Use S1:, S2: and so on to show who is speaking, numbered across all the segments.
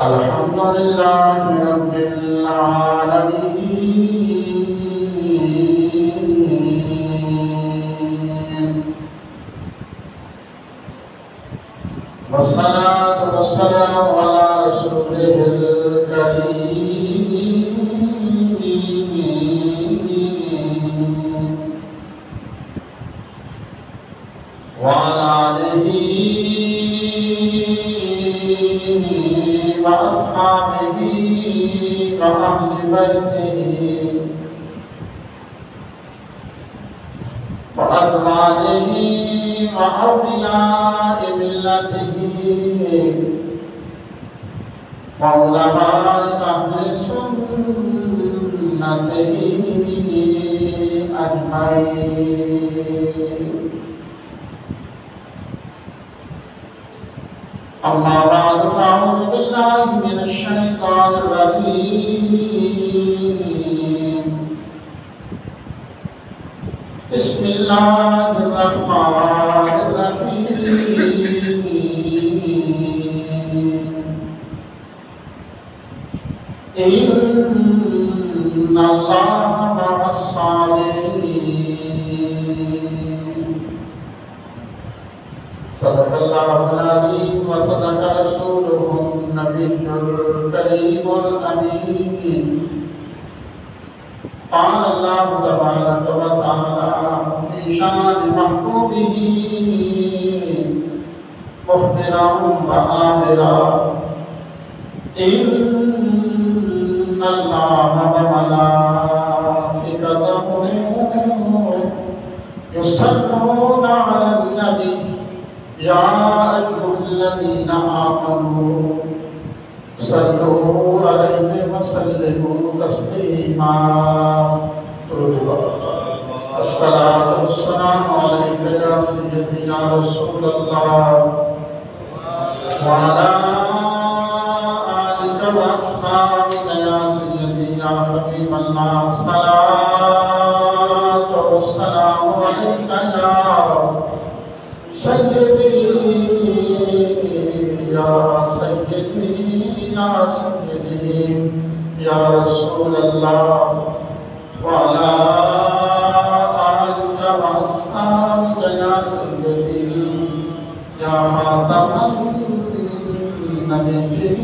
S1: الحمدللہ رب العالمین والصلاة والسلام على رسوله الكريم وعلى آله وأصحابه وأهل بيته وأزواجه وأولياء ملته وعلماء أهل سنته أجمعين. أما بعد فأعوذ بالله من الشيطان الرجيم. بسم الله الرحمن الرحيم. إن الله مع الصابرين. صدق الله العظيم وصدق رسوله النبي الكريم الأمين. قال الله تبارك وتعالى في شان محبوبه مخبرا وآمرا إن الله وملائكته يصلون على النبي يا أيها الذين آمنوا صلوا عليه وسلموا تسليما. الصلاة والسلام عليك يا سيدي يا رسول الله وعلى آلك وأصحابك يا سيدي يا حبيب الله. الصلاة والسلام عليك يا سيدي يا سيدي يا سيدي يا رسول الله وعلى آلك وأصحابك يا سيدي يا خاتم النبيين.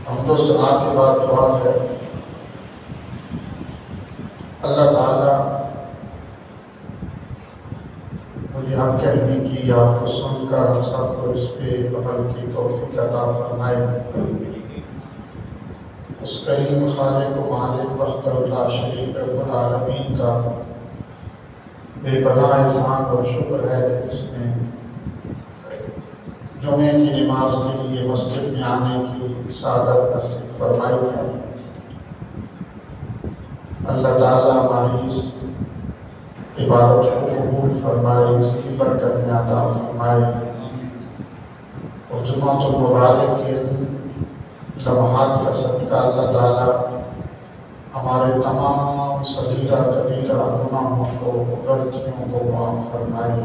S1: حمد و ثنا کے بعد دعا ہے اللہ تعالیٰ مجھے آپ کہنے کی آپ کو سن کر ہم سب کو اس پہ عمل کی توفیق عطا فرمائے. اس کریم خالق و مالک وحدہ لا شریک رب العالمین کا بے پناہ احسان اور شکر ہے کہ جس نے جمعے کی نماز کے لیے مسجد میں آنے کی سعادت نصیب فرمائی ہے. اللہ تعالیٰ ہماری اس عبادت کو قبول فرمائے، اس کی برکت میں عطا فرمائے اور جمعۃ المبارک کے لمحات کا صدقہ اللہ تعالیٰ ہمارے تمام صغیرہ کبیرہ گناہوں کو غلطیوں کو معاف فرمائے.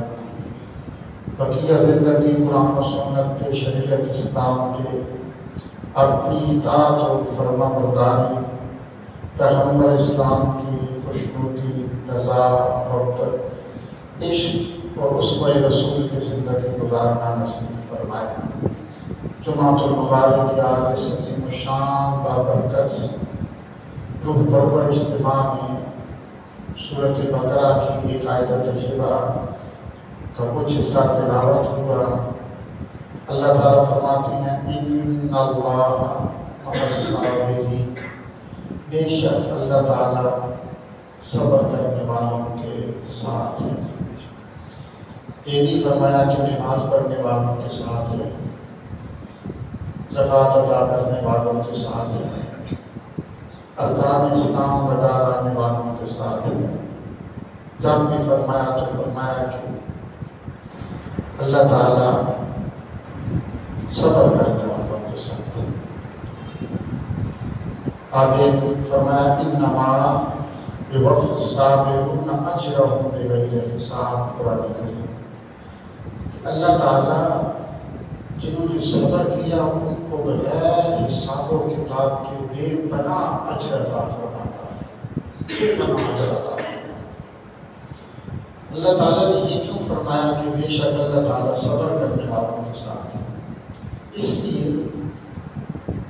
S1: بقیہ زندگی قرآن و سنت کے شریعت اسلام کے اپنی اطاعت و فرما برداری پیغمبر اسلام کی خوشنودی رضا محبت عشق اور اسوہ رسول کی زندگی گزارنا نصیب فرمائے. جمعۃ المبارک کی آج اس عظیم الشان بابرکت روح پرور اجتماع میں سورۃ بقرہ کی ایک آیت طیبہ کا کچھ حصہ تلاوت ہوا. اللہ تعالیٰ فرماتے ہیں ان اللہ مع الصابرین، بے شک اللہ تعالیٰ صبر کرنے والوں کے ساتھ ہے. یہ نہیں فرمایا کہ نماز پڑھنے والوں کے ساتھ ہے، زکوٰۃ ادا کرنے والوں کے ساتھ ہے، ارکان اسلام بجا لانے والوں کے ساتھ ہے. جب بھی فرمایا تو فرمایا کہ اللہ تعالیٰ صبر کرنے والوں کے ساتھ ہے. آگے فرمایا انما بِوَفِّ الصَّابِرُونَ أَجْرَهُم بِغَيْرِ حِسَاب۔ قرآن کریم اللہ تعالیٰ جنہوں نے صبر کیا ان کو بغیر حساب و کتاب کے بے پناہ اجر عطا فرماتا ہے، بے پناہ اجر عطا فرماتا ہے۔ اللہ تعالیٰ نے یہ کیوں فرمایا کہ بے شک اللہ تعالیٰ صبر کرنے والوں کے ساتھ ہے؟ اس لیے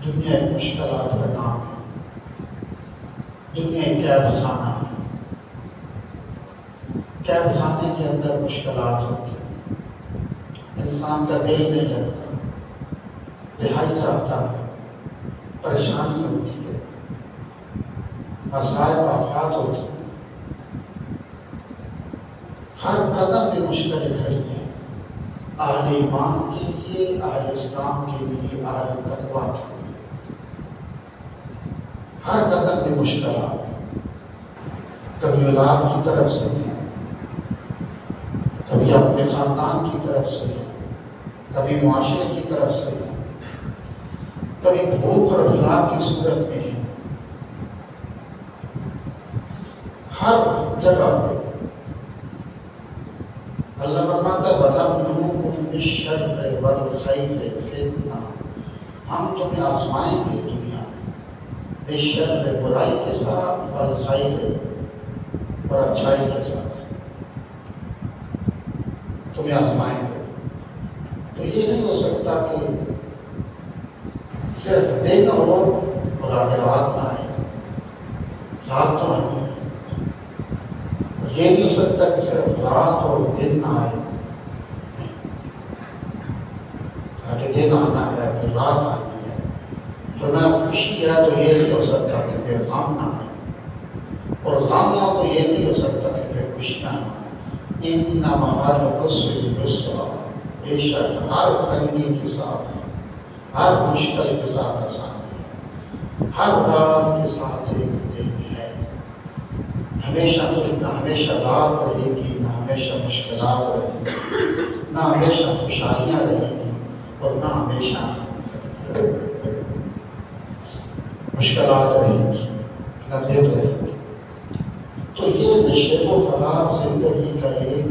S1: دنیا ایک مشکلات کا نام ہے، دنیا ایک قید خانہ ہے، قید خانے کے اندر مشکلات ہوتی ہیں، انسان کا دل نہیں لگتا، رہائی چاہتا ہے، پریشانی ہوتی ہے، مسائل آفات ہوتی ہیں، ہر قدم پہ مشکلیں کھڑی ہیں، اہل ایمان کے لیے، اہل اسلام کے لیے، اہل تقویٰ کے لیے، ہر قدم پہ مشکلات، کبھی اولاد کی طرف سے ہیں، کبھی اپنے خاندان کی طرف سے ہیں، کبھی معاشرے کی طرف سے ہیں، کبھی بھوک اور افلاک کی صورت میں ہیں، ہر جگہ پہ اللہ فرماتا ہے وَنَبْلُوكُمْ بِالشَّرِّ وَالْخَيْرِ فِتْنَةً، ہم تمہیں آزمائیں گے دنیا میں بِالشَّرِّ برائی کے ساتھ، وَالْخَيْرِ اور اچھائی کے ساتھ تمہیں آزمائیں گے۔ تو یہ نہیں ہو سکتا کہ صرف دن ہو اور آگے رات نہ آئے، رات تو آنی ہے، یہ نہیں ہو سکتا کہ صرف رات اور دن نہ آئے، آگے دن آنا ہے پھر رات آنی ہے، تو میں خوشی ہے تو یہ نہیں ہو سکتا کہ پھر غم نہ آئے، اور غم ہو تو یہ نہیں ہو سکتا کہ پھر خوشیاں نہ آئے۔ اِنَّمَا مَعَ الْعُسْرِ يُسْرًا، بے شک ہر تنگی کے ساتھ، ہر مشکل کے ساتھ آسانی ہے، ہر رات کے ساتھ ایک دن ہے، ہمیشہ ہمیشہ رات رہے گی، نہ ہمیشہ مشکلات رہیں گی، نہ ہمیشہ خوشحالیاں رہیں گی، اور نہ ہمیشہ مشکلات رہیں گی، نہ دن رہیں گی۔ تو یہ نشیب و فراغ زندگی کا ایک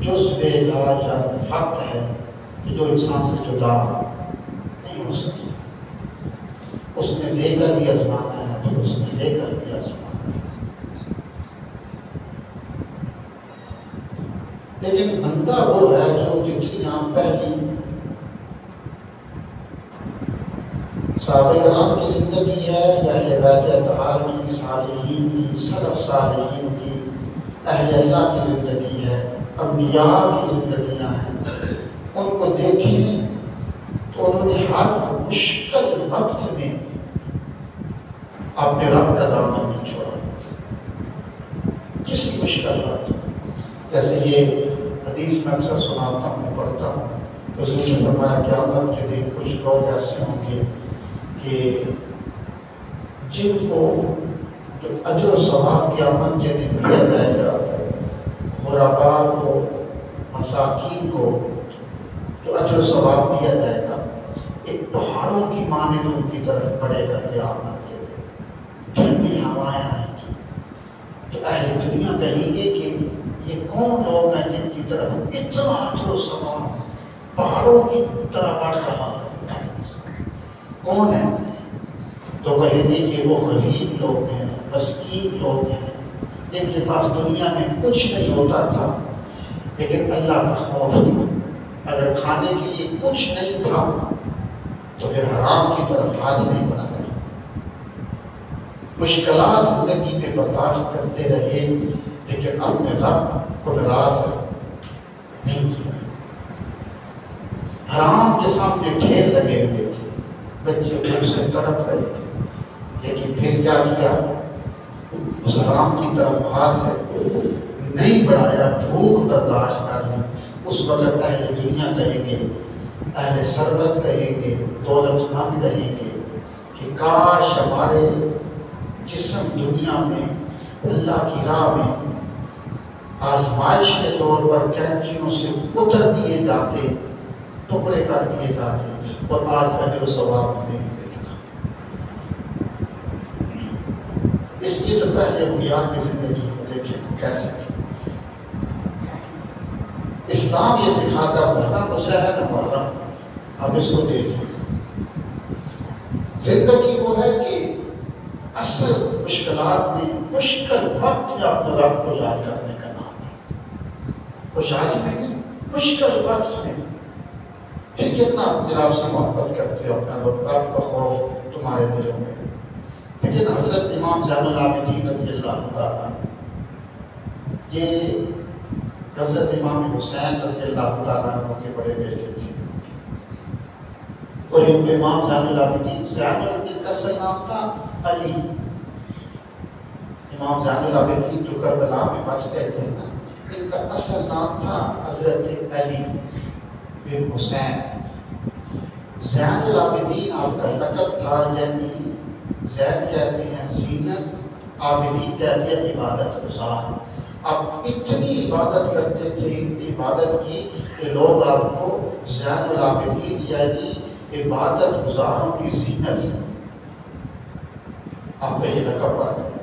S1: جزو لا ینفک ہے کہ جو انسان سے جدا نہیں ہو سکتا، اس نے دے کر بھی آزمانا ہے، پھر اس نے لے کر بھی آزمانا ہے۔ لیکن بندہ وہ ہے جو جتنی آپ پہلی صحابہ کرام کی زندگی ہے، یا اہل بیت اطہار کی، صالحین کی، سلف صالحین کی، اہل اللہ کی زندگی ہے، انبیاء کی زندگیاں ہیں، ان کو دیکھیں تو انہوں نے ہر مشکل وقت میں اپنے رب کا دامن نہیں چھوڑا، کسی مشکل وقت میں۔ جیسے یہ حدیث میں اکثر سناتا ہوں، پڑھتا ہوں، حضور نے فرمایا قیامت کے دن کچھ لوگ ایسے ہوں گے کہ جن کو جو اجر و ثواب قیامت کے دن دیا جائے گا، غرباء کو، مساکین کو جو اجر و ثواب دیا جائے گا، ایک پہاڑوں کی مانند ان کی طرف پڑے گا قیامت کے دن، ٹھنڈی ہوائیں آئیں گی۔ تو اہل دنیا کہیں گے کہ یہ کون لوگ ہیں جن کی طرف اتنا اجر و ثواب پہاڑوں کی طرح بڑھ رہا ہے، کون ہے؟ تو کہیں گے کہ وہ غریب لوگ ہیں، مسکین لوگ ہیں، جن کے پاس دنیا میں کچھ نہیں ہوتا تھا لیکن اللہ کا خوف تھا، اگر کھانے کے لیے کچھ نہیں تھا تو پھر حرام کی طرف ہاتھ نہیں بڑھایا، مشکلات زندگی میں برداشت کرتے رہے لیکن اپنے رب کو ناراض نہیں کیا۔ حرام کے سامنے ڈھیر لگے ہوئے تھے، بچے بھوک سے تڑپ رہے تھے، لیکن پھر کیا کیا؟ اس حرام کی طرف ہاتھ نہیں بڑھایا، بھوک برداشت کر لی۔ اس وقت اہل دنیا کہیں گے، اہل ثروت کہیں گے، دولت مند کہیں گے کہ کاش ہمارے جسم دنیا میں اللہ کی راہ میں آزمائش کے طور پر قینچیوں سے اتر دیے جاتے، ٹکڑے کر دیے جاتے، اور آج اجر و ثواب نہیں دیکھنا۔ اس لیے تو پہلے انبیاء کی زندگی کو دیکھیں کیسے تھی۔ اسلام یہ سکھاتا محرم مشرہ ہے نہ محرم، اب اس کو دیکھیں۔ زندگی وہ ہے کہ اصل مشکلات میں مشکل وقت میں اپنے رب کو یاد کرنے کا نام ہے، خوشحالی میں نہیں، مشکل وقت میں پھر کتنا اپنے رب سے محبت کرتے ہو، اپنا رب کا خوف تمہارے دلوں میں۔ لیکن حضرت امام زین العابدین رضی اللہ تعالیٰ، یہ حضرت امام حسین رضی اللہ تعالیٰ کے بڑے بیٹے تھے، اور امام زین العابدین کا اصل نام تھا علی۔ امام زین العابدین جو کربلا میں بچ گئے تھے نا، ان کا اصل نام تھا حضرت علی بن حسین۔ زین العابدین آپ کا لقب تھا، یعنی زین کہتے ہیں زینت، عابدین کہتے ہیں عبادت گزار۔ آپ اتنی عبادت کرتے تھے، اتنی عبادت کی کہ لوگ آپ کو زین العابدین یعنی عبادت گزاروں کی زینت سے آپ کو یہ لقب پڑ گیا۔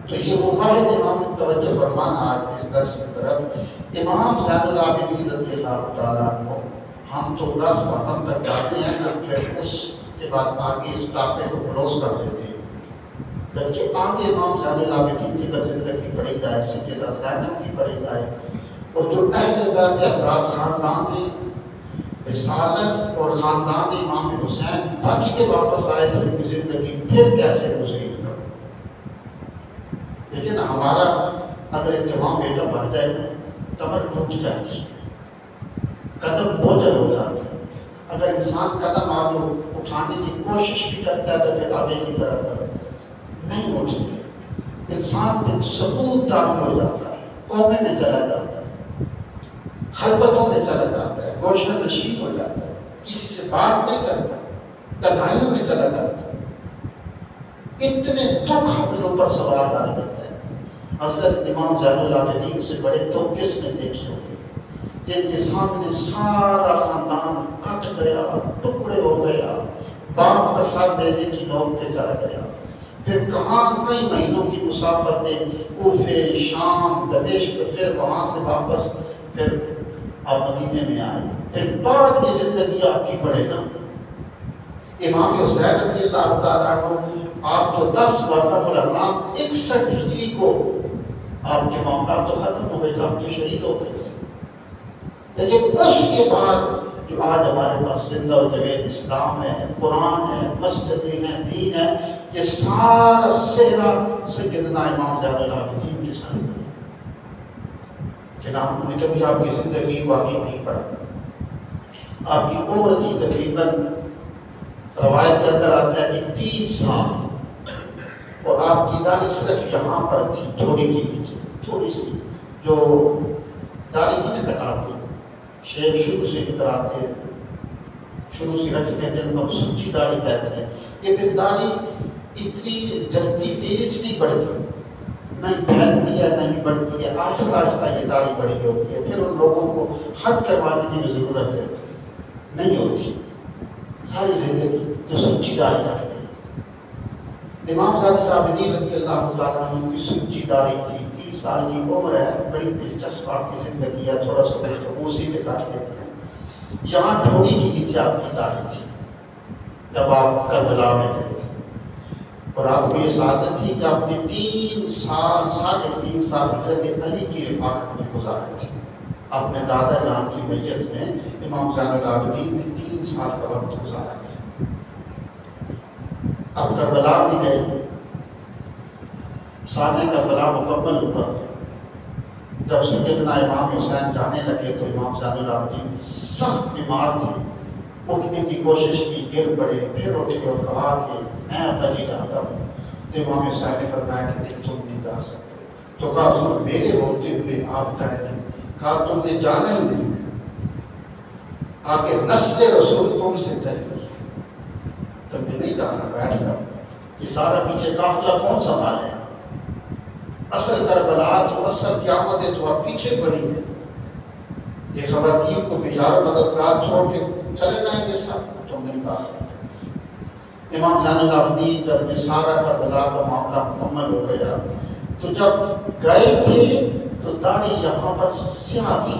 S1: تو یہ وہ واحد امام توجہ فرمانا آج اس درس کی طرف، امام زین العابدین رضی اللہ تعالیٰ کو ہم تو 10 محرم تک جاتے ہیں، پھر اس کے بعد آگے اس ٹاپے کو کلوز کر دیتے ہیں، جبکہ آگے امام زین العابدین کی زندگی پڑھی جائے، سیدہ زینب کی پڑھی جائے، اور جو اہل بیت احرار خاندان میں رسالت اور خاندان امام حسین بچ کے واپس آئے تھے، ان کی زندگی پھر کیسے گزری۔ لیکن ہمارا اگر ایک جوان بیٹا بڑھ جائے کمر ٹوٹ جاتی، قدم بوجھل ہو جاتا، اگر انسان قدم آگے اٹھانے کی کوشش بھی کرتا ہے تو پھر آگے کی طرف نہیں اٹھتے، انسان پہ سکون داخل ہو جاتا ہے، کومے میں چلا جاتا ہے، خلوتوں میں چلا جاتا ہے، گوشہ نشین ہو جاتا ہے، کسی سے بات نہیں کرتا، تنہائیوں میں چلا جاتا ہے، اتنے دکھ اپنے اوپر سوار ڈال دیتا ہے۔ حضرت امام زین العابدین سے بڑے تو کس نے دیکھے ہوگے، جن کے سامنے سارا خاندان کٹ گیا، ٹکڑے ہو گیا، باپ کا ساتھ بیجے کی نوک پہ چڑھ گیا، پھر کہاں کئی مہینوں کی مسافرتیں، کوفے، شام، دمشق، پھر وہاں سے واپس پھر آپ مدینے میں آئے، پھر بعد کی زندگی آپ کی پڑے نا۔ امام حسین رضی اللہ تعالیٰ کو آپ تو 10 محرم الحرام 61 ہجری کو آپ کے موقع تو ختم ہو گئے تھے، آپ کے شہید ہو گئے تھے، لیکن اس کے بعد جو آج ہمارے پاس زندہ و جاوید اسلام ہے، قرآن ہے، مسجدیں ہیں، دین ہے، یہ سارا صحرا سیدنا امام زین العابدین کے ساتھ ہے۔ جناب نے کبھی آپ کی زندگی واقعی نہیں پڑھا، آپ کی عمر تھی تقریباً، روایت کے اندر آتا ہے کہ 30 سال، اور آپ کی داڑھی صرف یہاں پر تھی، تھوڑی کی پیچھے، تھوڑی سی، جو داڑھی نہیں کٹاتے، شیخ شروع سے کراتے، شروع سے رکھتے ہیں، جن کو سچی داڑھی کہتے ہیں۔ یہ پھر داڑھی اتنی جلدی تیز نہیں بڑھتی، نہیں پھیلتی ہے نہیں بڑھتی ہے، آہستہ آہستہ یہ داڑھی بڑھی ہوتی ہے، پھر ان لوگوں کو حد کروانے کی بھی ضرورت ہے نہیں ہوتی، ساری زندگی جو سچی داڑھی رکھتے ہیں۔ امام زین العابدین رضی اللہ تعالیٰ عنہ کی سچی داڑھی تھی، 30 سال کی عمر ہے، بڑی دلچسپ آپ کی زندگی ہے، تھوڑا سا گفتگو اسی پہ کر لیتے ہیں۔ جہاں ڈھوڑی کے نیچے آپ کی داڑھی تھی جب آپ کربلا میں گئے تھے، اور آپ کو یہ سعادت تھی کہ آپ نے 3 سال 3.5 سال حضرت علی کی رفاقت میں گزارے تھے۔ اپنے دادا جان کی میت میں امام زین العابدین نے 3 سال کا وقت گزارا تھا۔ اب کربلا میں گئے، سالے کربلا مکمل ہوا، جب سیدنا امام حسین جانے لگے تو امام زین العابدین سخت بیمار تھے، اٹھنے کی کوشش کی، گر پڑے، پھر اٹھے اور کہا کہ میں اب علی جاتا ہوں۔ تو امام حسین نے فرمایا کہ تم نہیں جا سکتے، تو کہا حضور میرے ہوتے ہوئے آپ کا ہے، کہا تم نے جانا ہی نہیں، آگے نسل رسول تم سے چلے، تم نے نہیں جانا، بیٹھ جاؤ، یہ سارا پیچھے قافلہ کون سنبھالے؟ اصل کربلا تو اصل قیامت ہے تو آپ پیچھے پڑی ہے، یہ خواتین کو بھی یار مددگار چھوڑ کے چلے جائیں گے سب، تم نہیں جا سکتے۔ امام زین العابدین جب نثارہ کربلا کا معاملہ مکمل ہو گیا تو جب گئے تھے تو داڑھی یہاں پر سیاہ تھی.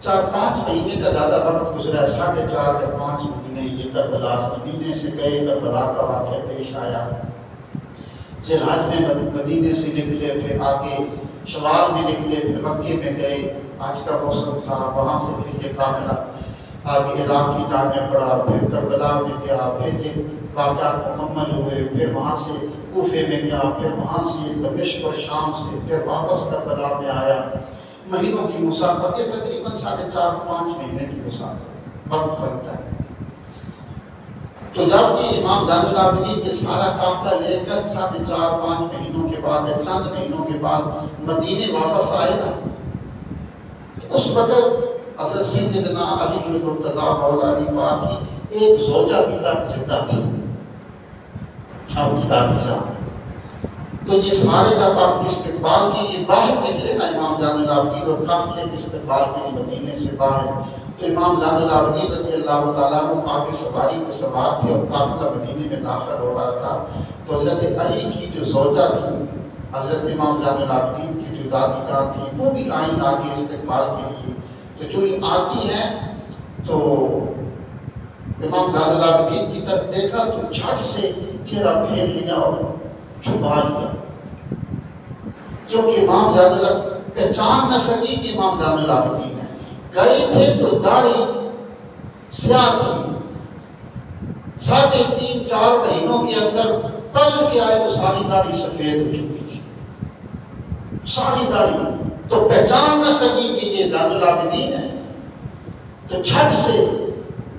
S1: 4-5 مہینے کا زیادہ وقت گزرا, 4.5 یا 5 مہینے یہ کربلا. مدینے سے گئے, کربلا کا واقعہ پیش آیا. ذی‌الحج میں مدینے سے نکلے, پھر آگے شوال میں نکلے, پھر مکے میں گئے, حج کا موسم تھا. وہاں سے پھر یہ کافلہ آگے عراق کی جانے پڑا, پھر کربلا میں گیا, پھر یہ واقعات مکمل ہوئے, پھر وہاں سے کوفے میں گیا, پھر وہاں سے دمشق اور شام سے پھر واپس کربلا میں آیا. مہینوں کی مسافت, یہ تقریباً 4.5-5 مہینے کی مسافت وقت بنتا ہے. تو جب یہ امام زین العابدین کے سارا قافلہ لے کر 4.5-5 مہینوں کے بعد, چند مہینوں کے بعد مدینے واپس آئے نا, اس وقت حضرت سیدنا علی بن مرتضیٰ مولا علی پاک کی ایک زوجہ بھی تک زندہ تھی, آپ کی دادی جان. تو یہ سارے جب آپ استقبال کے لیے باہر نکلے نا امام زین العابدین اور قافلے کے استقبال کے لیے مدینے سے باہر, تو امام زین العابدین رضی اللہ تعالیٰ عنہ آگے سواری پہ سوار تھے اور قافلہ مدینے میں داخل ہو رہا تھا. تو حضرت علی کی جو زوجہ تھی, حضرت امام زین العابدین کی جو دادی جان تھی, وہ بھی آئیں آگے استقبال کے لیے. تو جو یہ آتی ہیں تو امام زین العابدین کی طرف دیکھا تو جھٹ سے چہرہ پھیر لیا اور چھپا لیا, کیونکہ امام زین العابدین پہچان نہ سکی کہ امام زین العابدین ہیں. گئے تھے تو داڑھی سیاہ تھی, 3.5-4 مہینوں کے اندر پل کے آئے تو ساری داڑھی سفید ہو چکی تھی, ساری داڑھی. تو پہچان نہ سکی کہ یہ زین العابدین ہے. تو جھٹ سے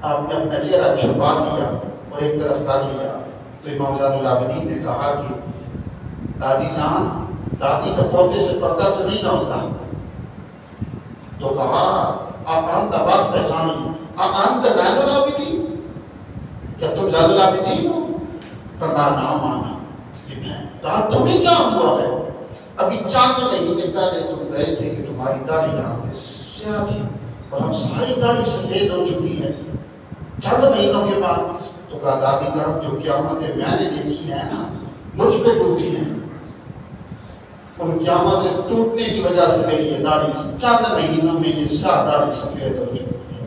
S1: آپ نے اپنا چہرہ چھپا دیا اور ایک طرف کر لیا. تو امام زین العابدین نے کہا کہ دادی جان, دادی کا پوتے سے پردہ تو نہیں نہ ہوتا. تو کہا آپ انت آواز پہچانی, انت زین العابدین, کیا تم زین العابدین ہو؟ فرمایا نام آنا کہ میں. کہا تمہیں کیا ہوا ہے؟ ابھی 4 مہینے پہلے تم گئے تھے کہ تمہاری داڑھی یہاں پہ سیاہ تھی اور ہم ساری داڑھی سفید ہو چکی ہے 4 مہینوں کے بعد. تو کہا دادی جان, جو قیامتیں میں نے دیکھی ہیں نا مجھ پہ ٹوٹی ہیں, ان قیامتیں ٹوٹنے کی وجہ سے میری یہ داڑھی 4 مہینوں میں یہ سیاہ داڑھی سفید ہو چکی ہے.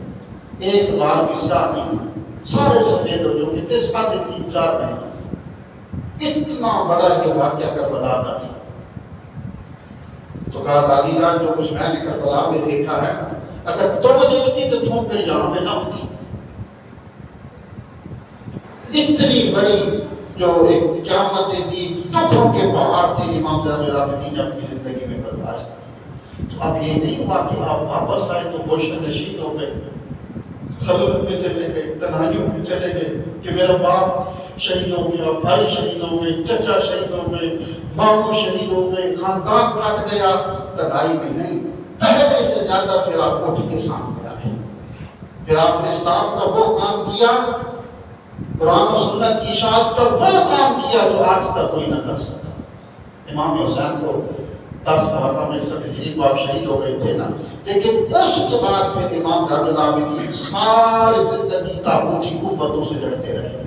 S1: ایک بار بھی سیاہ نہیں, سارے سفید ہو چکے تھے 3.5-4 مہینے. اتنا بڑا یہ واقعہ کربلا کا تھا. تو کہا دادی جان, جو کچھ میں نے کربلا میں دیکھا ہے, اگر تم دیکھتی تو تم پھر یہاں پہ نہ ہوتی. اتنی بڑی جو ایک قیامتیں دی, دکھوں کے پہاڑ تھے, امام زین العابدین اپنی زندگی میں برداشت کی. تو اب یہ نہیں ہوا کہ آپ واپس آئے تو گوشت نشین ہو گئے, خلوت میں چلے گئے, تنہائیوں میں چلے گئے کہ میرا باپ شہید ہو گیا, بھائی شہید ہو گئے, چچا شہید ہو گئے, ماموں شہید ہو گئے, خاندان کٹ گیا. تنہائی میں نہیں, پہلے سے زیادہ پھر آپ اٹھ کے سامنے آئے. پھر آپ نے اسلام کا وہ کام کیا, قرآن و سنت کی اشاعت کا وہ کام کیا جو آج تک کوئی نہ کر سکا. امام حسین کو 10 محرم میں ہجری کو آپ شہید ہو گئے تھے نا, لیکن اس کے بعد پھر امام زین العابدین ساری زندگی طاغوتی قوتوں سے لڑتے رہے,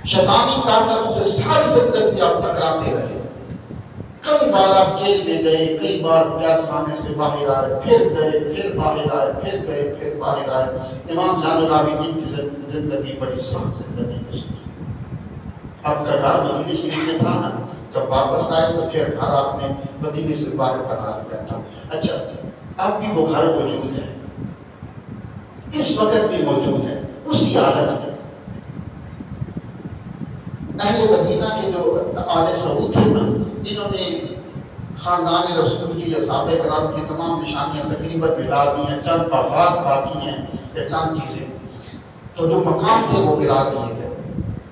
S1: شیطانی طاقتوں سے ساری زندگی آپ ٹکراتے رہے. کئی بار آپ جیل میں گئے, کئی بار قید خانے سے باہر آئے, پھر گئے, پھر باہر آئے, پھر گئے, پھر باہر آئے. امام زین العابدین کی زندگی بڑی سخت زندگی گزری. آپ کا گھر مدینے شریف میں تھا نا, جب واپس آئے تو پھر گھر آپ نے مدینے سے باہر بنا لیا تھا. اچھا, اب بھی وہ گھر موجود ہے, اس وقت بھی موجود ہے, اسی حالت میں. اہل مدینہ کے جو آل سعود تھے نا, انہوں نے خاندان رسول کی اصحاب کرام کی تمام نشانیاں تقریباً مٹا دی ہیں, چند باغات باقی ہیں یا چند چیزیں, تو جو مقام تھے وہ گرا دیے گئے.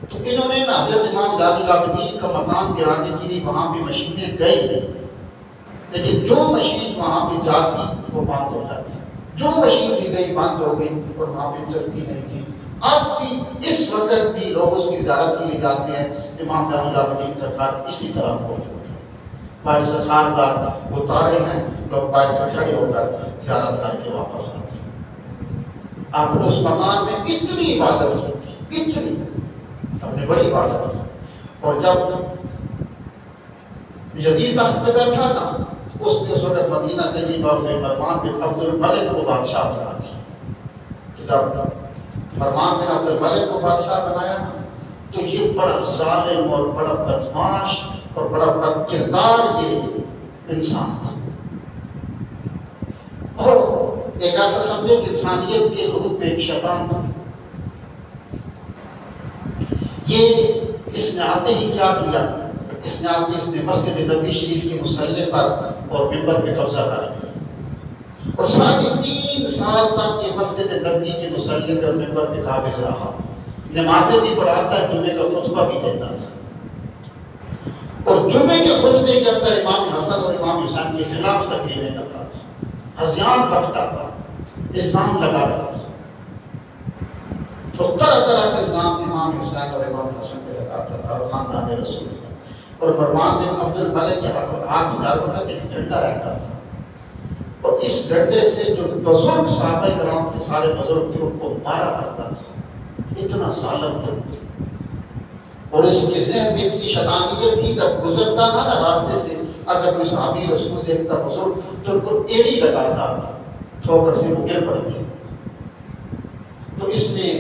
S1: تو انہوں نے حضرت امام زین العابدین کا مقام گرانے کے لیے وہاں بھی مشینیں گئی, لیکن جو مشین وہاں پہ جاتی وہ بند ہو جاتی, جو مشین بھی گئی بند ہو گئی اور وہاں پہ چلتی نہیں تھی. اب بھی اس وقت بھی لوگ اس کی زیارت کے لیے جاتے ہیں. امام زین العابدین کا گھر اسی طرح موجود ہے. باعث خاردار وہ تارے ہیں, لوگ باعث کھڑے ہو کر زیارت کر کے واپس آتے ہیں. آپ نے اس مکان میں اتنی عبادت کی تھی، اتنی آپ نے بڑی عبادت کی. اور جب یزید تخت پہ بیٹھا تھا، اس نے اس وقت مدینہ طیبہ میں مروان بن عبد الملک کو بادشاہ بنا دیا. جب مروان بن عبد الملک کو بادشاہ بنایا تو یہ بڑا ظالم اور بڑا بدماش اور بڑا بد کردار یہ انسان تھا. اور ایک ایسا سمجھے کہ انسانیت کے روپ پہ ایک شیطان تھا. یہ اس نے آتے ہی کیا کیا، اس نے مسجد نبوی شریف کے مصلی پر اور ممبر پہ قبضہ کر لیا. اور 3.5 سال تک یہ مسجد نبوی کے مصلی پر ممبر پہ قابض رہا. نمازیں بھی پڑھاتا ہے، جمعے کا خطبہ بھی دیتا تھا. اور جمعے کے خطبے کے اندر امام حسن اور امام حسین کے خلاف تقریریں کرتا تھا، ہذیان بکتا تھا، الزام لگاتا تھا. تو طرح طرح کے الزام امام حسین اور امام حسن پہ لگاتا تھا اور خاندان رسول کا. اور مروان بن عبد الملک کے ہاتھ داروں میں ایک ڈنڈا رہتا تھا، اور اس ڈنڈے سے جو بزرگ صحابہ کرام تھے، سارے بزرگ تھے، ان کو مارا کرتا تھا. اتنا ظالم تھا. اور اس کے ذہن میں اتنی شیطانیت تھی، جب گزرتا تھا نا راستے سے، اگر کوئی صحابی رسول دیکھتا بزرگ تو ان کو ایڑی لگاتا تھا، ٹھوکر سے وہ گر پڑتے. تو اس نے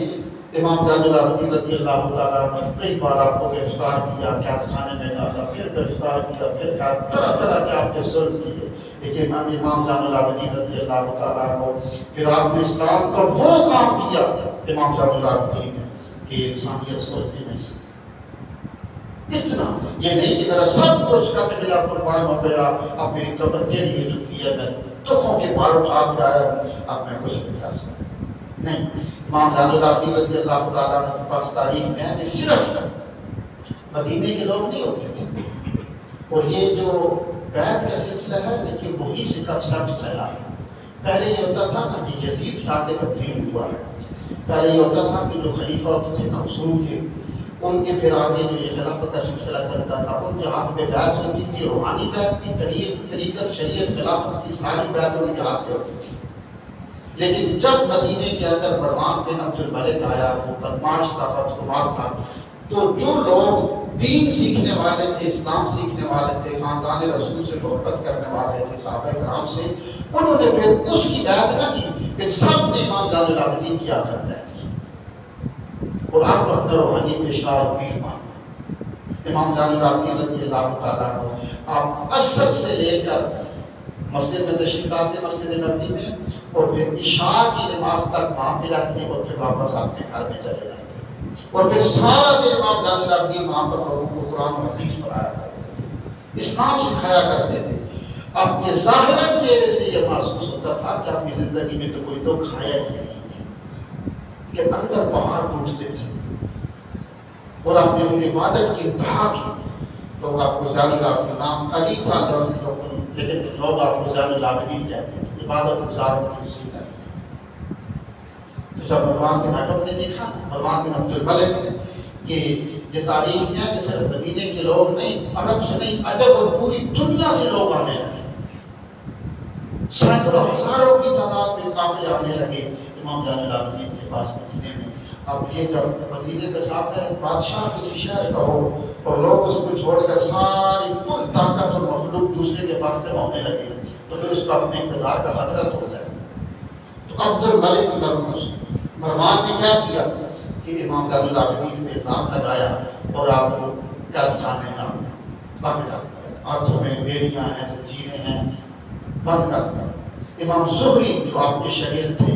S1: امام زین العابدین رضی اللہ تعالیٰ عنہ کئی بار آپ کو گرفتار کیا، قید خانے میں ڈالا، پھر گرفتار کیا، پھر طرح طرح کے آپ کے ظلم کیے. لیکن امام زین العابدین رضی اللہ تعالیٰ عنہ پھر آپ نے اسلام کا وہ کام کیا امام زین العابدین نے کہ انسانیت سوچتی نہیں سکتی. اتنا یہ نہیں کہ میرا سب کچھ کٹ گیا، قربان ہو گیا، اب میری قبر ٹیڑھی ہو چکی ہے، میں دکھوں کے پار اٹھا کے آیا، اب میں کچھ نہیں کر سکتا. نہیں، امام زین العابدین رضی اللہ تعالیٰ عنہ کے پاس تاریخ میں ہے کہ صرف مدینے کے لوگ نہیں ہوتے تھے. اور یہ جو بیعت کا سلسلہ ہے کہ وہی سکہ سب چلا ہے. پہلے یہ ہوتا تھا نا کہ یزید صادق الدین ہوا ہے. پہلے یہ ہوتا تھا کہ جو خلیفہ ہوتے تھے نا اصول کے، ان کے پھر آگے جو یہ خلافت کا سلسلہ چلتا تھا، ان کے ہاتھ پہ بیعت ہوتی تھی، روحانی بیعت کی، طریقت شریعت خلافت کی ساری بیعت ان کے ہاتھ پہ ہوتی تھی. لیکن جب مدینے کے اندر مروان بن عبد الملک آیا، وہ بدماش تھا، بدگمار تھا، تو جو لوگ دین سیکھنے والے تھے، اسلام سیکھنے والے تھے، خاندان رسول سے محبت کرنے والے تھے، صحابہ کرام سے، انہوں نے پھر اس کی بیعت نہ کی. پھر سب نے امام زین العابدین کی آ کر بیعت کی اور آپ کو اپنا روحانی پیشوا اور پیر مانا. امام زین العابدین رضی اللہ تعالیٰ عنہ آپ عصر سے لے کر مسجد میں تشریف لاتے، مسجد نبوی میں، اور پھر عشاء کی نماز تک وہاں پہ رہتے اور پھر واپس اپنے گھر میں چلے جاتے. اور پھر سارا دن امام زین العابدین وہاں پر لوگوں کو قرآن و حدیث پڑھایا کرتے تھے، اسلام سکھایا کرتے تھے. اب یہ ظاہراً چہرے سے یہ محسوس ہوتا تھا کہ اپنی زندگی میں تو کوئی تو کھایا ہی نہیں، کہ اندر پہاڑ ٹوٹتے تھے. اور آپ نے میری عبادت کی انتہا کی. لوگ آپ کو زین العابدین، نام علی تھا لیکن لوگ آپ کو زین العابدین کہتے تھے، عبادت گزاروں کی سیدھا. تو جب مروان بن حکم نے دیکھا، مروان بن عبد الملک نے، کہ یہ تاریخ میں ہے کہ صرف مدینے کے لوگ نہیں، عرب سے نہیں، عجب اور پوری دنیا سے لوگ آنے لگے، سینکڑوں ہزاروں کی تعداد میں قافلے آنے لگے امام زین العابدین کے پاس مدینے میں. اب یہ جب مدینے کے ساتھ ہے، بادشاہ کسی شہر کا ہو اور لوگ اس کو چھوڑ کر ساری کل طاقت اور مخلوق دوسرے کے پاس سے ہونے لگے تو پھر اس کو اپنے اقتدار کا خطرہ تو ہو جائے. تو عبد الملک مروان نے کیا کیا کہ امام زین العابدین پہ الزام لگایا اور آپ کو قید خانے میں بند کر دیا. ہاتھوں میں بیڑیاں ہیں، زنجیریں ہیں، بند کر دیا. امام زہری جو آپ کے شاگرد تھے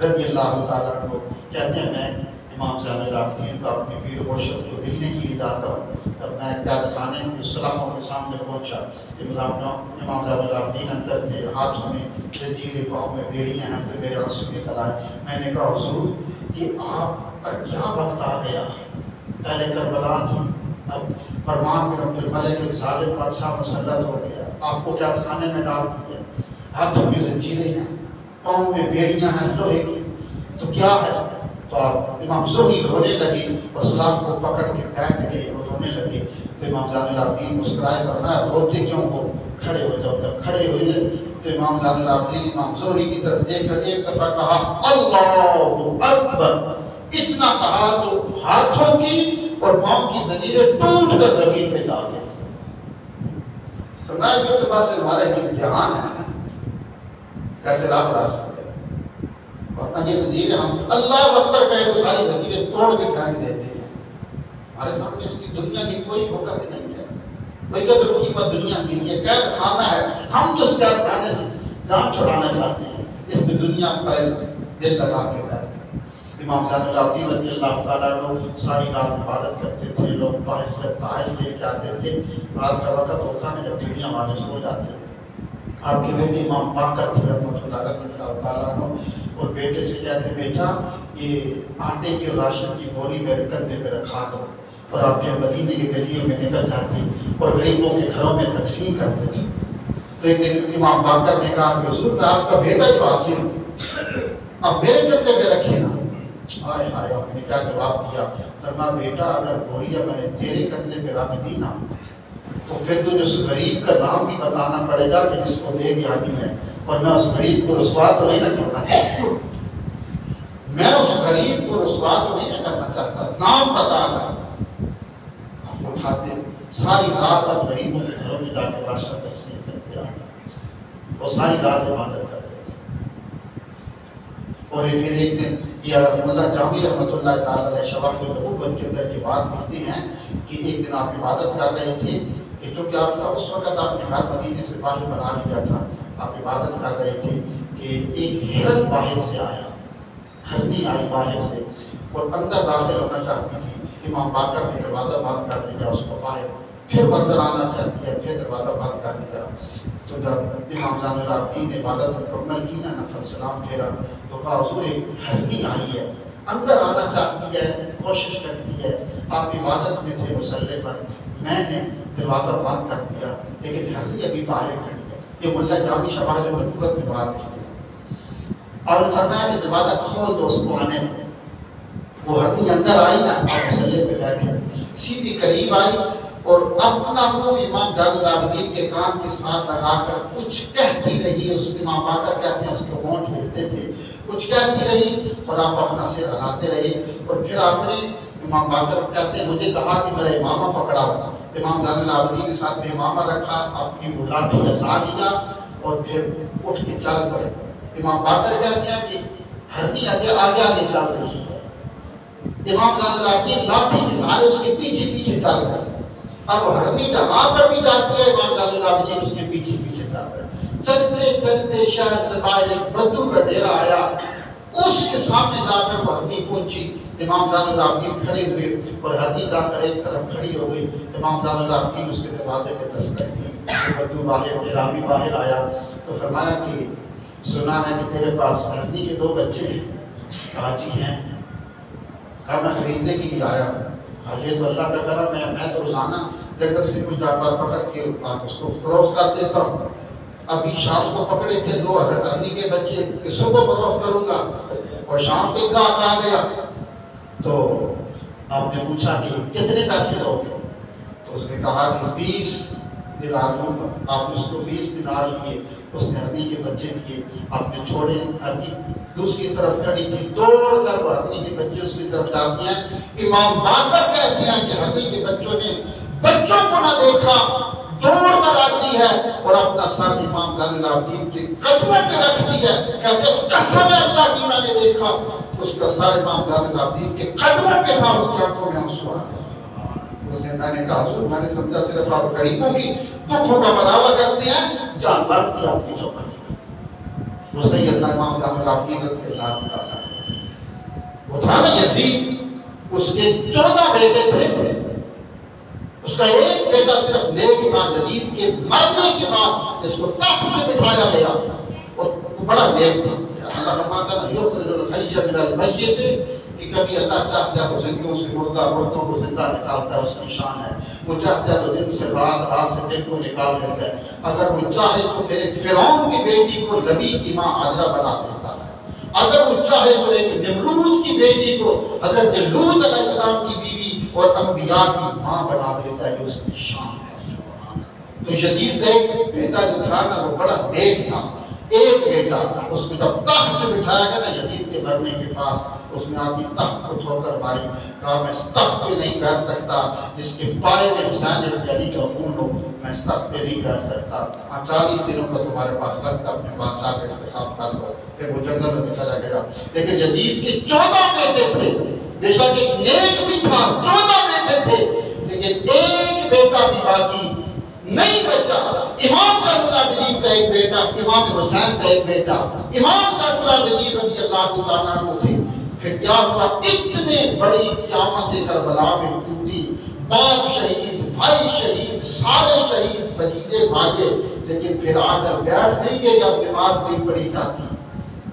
S1: رضی اللہ تعالیٰ کو کہتے ہیں، میں امام زین العابدین کو اپنے پیر مرشد کو ملنے کے لیے جاتا ہوں. جب میں قید خانے میں سلاخوں کے سامنے پہنچا، امام زین العابدین اندر تھے، ہاتھوں میں زنجیریں، پاؤں میں بیڑیاں ہیں. تو میرے آنسو نکل آئے. میں نے کہا حضور کہ آپ پر کیا وقت آ گیا، پہلے کربلا تھی، اب مروان بن عبد الملک کے ظالم بادشاہ مسلط ہو گیا، آپ کو قید خانے میں ڈال دیا، ہاتھوں میں زنجیریں ہیں، پاؤں میں بیڑیاں ہیں لوہے کی، تو کیا ہے؟ تو آپ امام زہری رونے لگے اور سلاخ کو پکڑ کے بیٹھ گئے اور رونے لگے. تو امام زین العابدین مسکرائے، فرمایا روتے کیوں ہو؟ کھڑے ہو جاؤ. جب کھڑے ہوئے تو امام زین العابدین امام زہری کی طرف دیکھ کر ایک دفعہ کہا اللہ اکبر. اتنا کہا تو ہاتھوں کی اور پاؤں کی زنجیریں ٹوٹ کر زمین پہ جا گئے. فرمایا کہ تو بس ہمارا ایک امتحان ہے، کیسے راہ بنا سکتے ہیں. ورنہ یہ زنجیریں ہم اللہ اکبر کہے تو ساری زنجیریں توڑ کے پھینک دیتے ہیں. ہمارے سامنے اس کی دنیا کی کوئی وقت نہیں ہے، کوئی قدر قیمت دنیا کی نہیں ہے. قید خانہ ہے، ہم جو اس قید خانے سے جان چھڑانا چاہتے ہیں، اس میں دنیا پر دل لگا کے بیٹھتے ہیں. امام زین العابدین رضی اللہ تعالیٰ عنہ ساری رات عبادت کرتے تھے. لوگ باعث سے تاج لے کے آتے تھے. رات کا وقت ہوتا ہے جب دنیا والے سو جاتے ہیں. آپ کے بیٹے امام باقر تھے رحمۃ اللہ رضی اللہ تعالیٰ عنہ، اور بیٹے سے کہتے بیٹا یہ آٹے کے راشن کی بوری میرے کندھے پہ رکھا دو، اور آپ کے مدینے کی گلیوں میں نکل جاتے اور غریبوں کے گھروں میں تقسیم کرتے تھے. تو ایک دن امام باقر نے کہا کہ حضور میں آپ کا بیٹا جو عاصم اب میرے کندھے پہ رکھے نا. ہائے ہائے، آپ نے کیا جواب دیا؟ فرمایا بیٹا اگر بوریا میں نے تیرے کندھے پہ رکھ دی نا تو پھر تجھے اس غریب کا نام بھی بتانا پڑے گا کہ جس کو دے گیا نہیں ہے، اور میں اس غریب کو رسوا تو نہیں نہ کرنا چاہتا. میں اس غریب کو رسوا تو نہیں نہ کرنا چاہتا، نام بتا کر آپ اٹھاتے. ساری رات اب غریبوں کے گھروں میں جا کے راشن تقسیم کرتے آتے، وہ ساری رات عبادت کرتے تھے. اور پھر ایک دن یہ رحمۃ اللہ جامی رحمۃ اللہ تعالیٰ علیہ شواہد النبوت کے اندر کی بات لکھتے ہیں کہ ایک دن آپ عبادت کر رہے تھے کہ چونکہ آپ کا اس وقت آپ نے گھر مدینے سے باہر بنا لیا تھا. آپ عبادت کر رہے تھے کہ ایک ہرن باہر سے آیا، ہرنی آئی باہر سے اور اندر داخل ہونا چاہتی تھی. امام باقر نے دروازہ بند کر دیا اس کو باہر، پھر اندر آنا چاہتی ہے، پھر دروازہ بند کر دیا. تو جب امام زین العابدین نے عبادت مکمل کی نا، نفل سلام پھیرا تو کہا حضور ایک ہرنی آئی ہے، اندر آنا چاہتی ہے، کوشش کرتی ہے. آپ عبادت میں تھے مصلی پر، میں نے دروازہ بند کر دیا لیکن ہرنی ابھی باہر کھڑی ہے. یہ ملا جامی شواہد النبوت میں بات لکھتے ہیں. اور فرمایا کہ دروازہ کھول دو، اس کو آنے دو. وہ ہرنی اندر آئی نا، آپ مصلی پہ بیٹھے، سیدھی قریب آئی اور اپنا منہ امام زین العابدین کے کان کے ساتھ لگا کر کچھ کہتی رہی. اس امام باقر کہتے ہیں اس کے ہونٹ ہلتے تھے، کچھ کہتی رہی اور آپ اپنا سر ہلاتے رہے. اور پھر آپ نے امام باقر کہتے ہیں مجھے کہا کہ میرا امامہ پکڑا. امام زین العابدین کے ساتھ میں امامہ رکھا، اپنی لاٹھی ہسا دیا اور پھر اٹھ کے چل پڑے. امام باقر کہتے ہیں کہ ہرنی آگے آگے چل رہی ہے، امام زین العابدین لاٹھی کے سہارے اس کے پیچھے پیچھے چل رہے. اب ہرنی جہاں پر بھی جاتی ہے امام زین العابدین اس کے پیچھے پیچھے چل رہے. چلتے چلتے شہر سے باہر ایک بدو کا ڈیرا آیا، اس کے سامنے جا کر وہ ہرنی پہنچی. امام زین العابدین کھڑے ہوئے اور ہرنی جا کر ایک طرف کھڑی ہو گئی. امام زین العابدین اس کے دروازے پہ دستک دی. بدو باہر، ڈیرا بھی باہر آیا تو فرمایا کہ سنا ہے کہ تیرے پاس ہرنی کے 2 بچے ہیں. کہا جی ہیں. کہا میں خریدنے کے لیے آیا ہوں. یہ تو اللہ کا کرم ہے، میں تو روزانہ جنگل سے کچھ جانور پکڑ کے اس کو فروخت کر دیتا ہوں. ابھی شام کو پکڑے تھے 2 ہرنی کے بچے، کسوں کو فروخت کروں گا؟ اور شام کو گاہک آ گیا تو آپ نے پوچھا کہ کتنے پیسے دو گے؟ تو اس نے کہا کہ 20 دینار دوں گا. آپ نے اس کو 20 دینار لیے، اس نے ہرنی کے بچے دیے، آپ نے چھوڑے. ہرنی دوسری طرف کھڑی تھی، دوڑ کر وہ ہرنی کے بچے اس کی طرف جاتے ہیں. امام باقر کہتے ہیں کہ ہرنی کے بچوں نے بچوں کو نہ دیکھا، دوڑ کر آتی ہے اور اپنا سر امام زین العابدین کے قدموں پہ رکھ دی ہے. کہتے ہیں قسم اللہ کی میں نے دیکھا اس کا سر امام زین العابدین کے قدموں پہ تھا، اس کی آنکھوں میں آنسو آ گئے. میں نے کہا حضور میں نے سمجھا صرف آپ غریبوں کی دکھوں کا مداوع کرتے ہیں، جانور کی آپ کی چوکٹ. وہ سیدنا امام زین العابدین رضی اللہ تعالیٰ وہ تھا نا یزید، اس کے 14 بیٹے تھے، اس کا ایک بیٹا صرف نیک تھا. یزید کے مرنے کے بعد اس کو تخت میں بٹھایا گیا اور وہ بڑا نیک تھا. اللہ فرماتا ہے یخرج الحی من المیت، کہ کبھی اللہ چاہتا ہے وہ زندوں سے مردہ، مردوں کو زندہ نکالتا ہے، اس کی شان ہے. وہ چاہتا ہے تو دن سے رات، رات سے دن کو نکال دیتا ہے. اگر وہ چاہے تو پھر ایک فرعون کی بیٹی کو نبی کی ماں حاجرہ بنا دیتا ہے. اگر وہ چاہے تو ایک نمرود کی بیٹی کو حضرت لوط علیہ السلام کی بیوی اور انبیاء کی ماں بنا دیتا ہے. یہ اس کی شان ہے. تو یزید کا ایک بیٹا جو تھا نا وہ بڑا نیک تھا، ایک بیٹا، اس کو جب تخت پہ بٹھایا گیا نا یزید کے مرنے کے پاس، اس نے آدھی تخت کو ٹھوکر ماری، کہا میں اس تخت پہ نہیں بیٹھ سکتا جس کے پائے میں حسین ابن علی کا خون ہو، میں اس تخت پہ نہیں بیٹھ سکتا، 40 دنوں کا تمہارے پاس وقت اپنے بادشاہ کا انتخاب کر لو۔ پھر وہ جنگل میں چلا گیا۔ لیکن یزید کے 14 بیٹے تھے، بے شک ایک نیک بھی تھا، 14 بیٹے تھے، لیکن ایک بیٹا بھی باقی نہیں بچا۔ امام صاحب اللہ ولی کا ایک بیٹا، امام حسین کا ایک بیٹا، امام صاحب اللہ ولی رضی اللہ تعالیٰ عنہ تھے۔ پھر کیا ہوا؟ اتنے بڑی قیامت کربلا میں ٹوٹی، باپ شہید، بھائی شہید، سارے شہید، بھتیجے بھاگے، لیکن پھر آ کر بیٹھ نہیں گئے جب نماز نہیں پڑھی جاتی،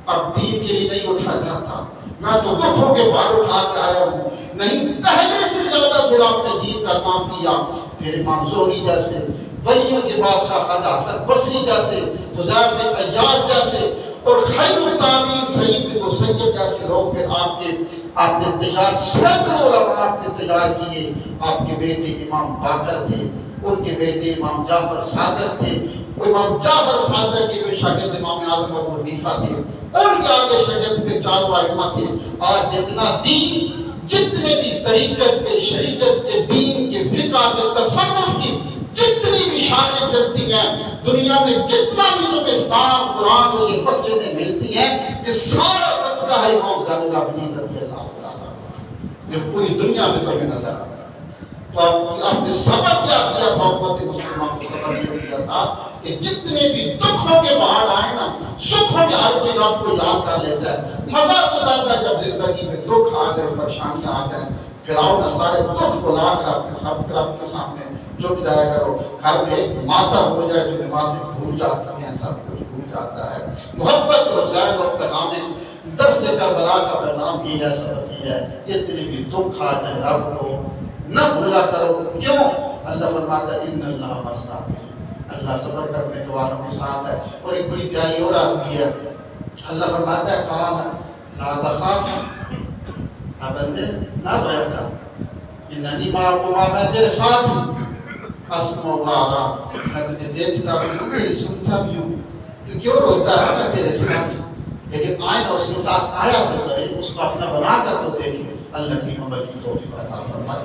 S1: اب دین کے لیے نہیں اٹھا جاتا۔ میں تو دکھوں کے بعد اٹھا کے آیا ہوں، نہیں پہلے سے زیادہ پھر آپ نے دین کا کام کیا۔ پھر امام زہری جیسے، ولیوں کے بادشاہ خواجہ حسن بصری جیسے، فضیل بن عیاض جیسے، اور خیر التابعین سعید بن مسیب جیسے لوگ پھر آپ نے تیار، سینکڑوں علماء آپ نے تیار کیے۔ آپ کے بیٹے امام باقر تھے، ان کے بیٹے امام جعفر صادق تھے، امام جعفر صادق کے شاگرد امام اعظم ابو حنیفہ تھے، ان کے آگے شاگرد کے 4 ائمہ تھے۔ آج جتنا دین، جتنے بھی طریقت کے، شریعت کے، دین کے، فقہ کے، تصوف کی جتنی بھی شانیں چلتی ہیں دنیا میں، جتنا بھی تم اسلام، قرآن اور یہ مسجدیں ملتی ہیں، یہ سارا صدقہ ہے امام زین العابدین رضی اللہ عنہ۔ یہ پوری دنیا میں تمہیں نظر آتا ہے۔ تو آپ نے سبق کیا دیا تھا، امت مسلمہ کو سبق یہ دیا تھا کہ جتنے بھی دکھوں کے باہر آئے نا، سکھوں میں ہر کوئی آپ کو یاد کر لیتا ہے۔ مزہ تو تب ہے جب زندگی میں دکھ آ جائے، پریشانیاں آ جائیں، پھر آؤ نا سارے دکھ بلا کر اپنے سامنے جھک جایا کرو۔ گھر میں ایک ماتا ہو جائے جو نمازیں بھول جاتی ہیں، سب کچھ بھول جاتا ہے۔ محبت حسین اور پیغام درس کربلا کا پیغام یہ ہے، سبق یہ ہے، جتنے بھی دکھ آ جائیں رب کو نہ بھولا کرو۔ کیوں؟ اللہ فرماتا ہے ان اللہ والصابرین، اللہ صبر کرنے والوں کے ساتھ ہے۔ اور ایک بڑی پیاری اور آتی ہے، اللہ فرماتا ہے قال لا تخاف، بندے نہ رویا کر، اننی معکما، میں تیرے ساتھ ہوں، اسمع و ارا، میں تجھے دیکھتا بھی ہوں، تیری سنتا بھی ہوں، تو کیوں روتا ہے؟ میں تیرے ساتھ ہوں۔ لیکن آئے نا اس کے ساتھ آیا تو کرے، اس کو اپنا بنا کر تو دیکھے۔ اللہ کی محمد کی توفیق عطا فرمائے۔